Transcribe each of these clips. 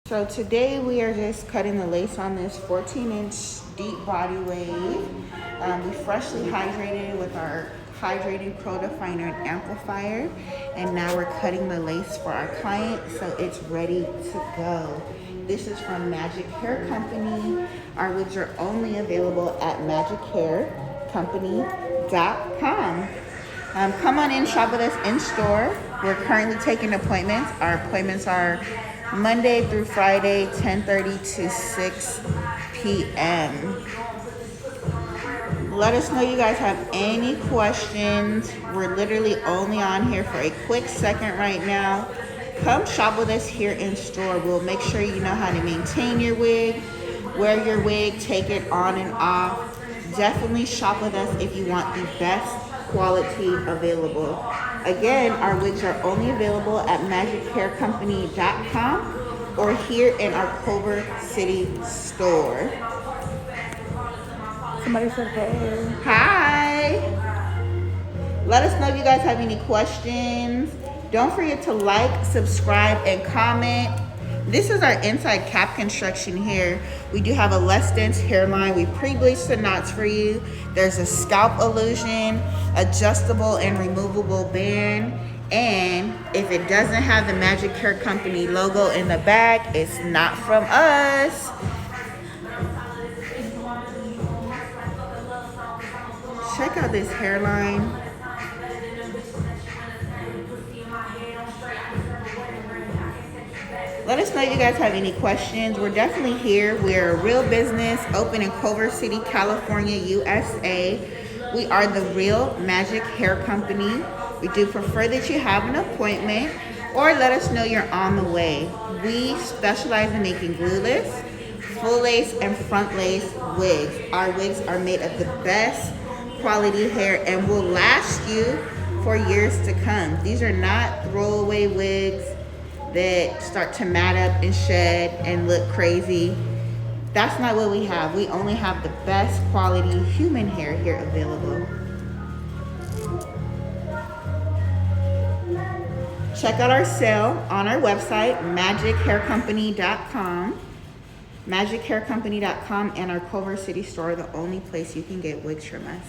So today we are just cutting the lace on this 14-inch deep body wave. We freshly hydrated with our hydrated curl definer and amplifier, and now we're cutting the lace for our client so it's ready to go. This is from Magic Hair Company. Our wigs are only available at magichaircompany.com. Come on in, shop with us in store. We're currently taking appointments. Our appointments are Monday through Friday, 10:30 to 6 p.m. Let us know you guys have any questions. We're literally only on here for a quick second right now. Come shop with us here in store. We'll make sure you know how to maintain your wig, wear your wig, take it on and off. Definitely shop with us if you want the best quality available. Again, our wigs are only available at magichaircompany.com or here in our Culver City store. Somebody said hey. Hi. Let us know if you guys have any questions. Don't forget to like, subscribe, and comment. This is our inside cap construction here. We do have a less dense hairline. We pre-bleached the knots for you. There's a scalp illusion, adjustable and removable band. And if it doesn't have the Magic Hair Company logo in the back, it's not from us. Check out this hairline. Let us know if you guys have any questions. We're definitely here. We're a real business, open in Culver City, California, USA. We are the Real Magic Hair Company. We do prefer that you have an appointment or let us know you're on the way. We specialize in making glueless, full lace, and front lace wigs. Our wigs are made of the best quality hair and will last you for years to come. These are not throwaway wigs that start to mat up and shed and look crazy. That's not what we have. We only have the best quality human hair here available. Check out our sale on our website, magichaircompany.com. Magichaircompany.com and our Culver City store are the only place you can get wigs from us.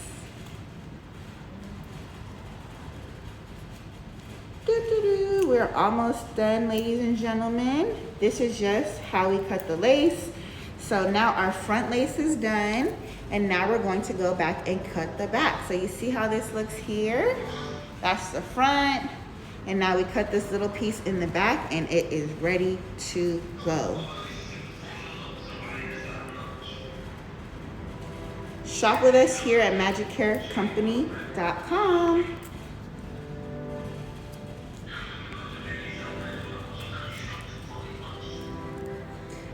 We're almost done, ladies and gentlemen. This is just how we cut the lace. So now our front lace is done, and now we're going to go back and cut the back. So you see how this looks here? That's the front, and now we cut this little piece in the back, and it is ready to go. Shop with us here at magichaircompany.com.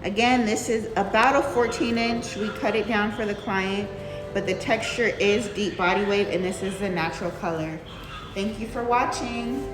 Again, this is about a 14-inch. We cut it down for the client, but the texture is deep body wave, and this is the natural color. Thank you for watching.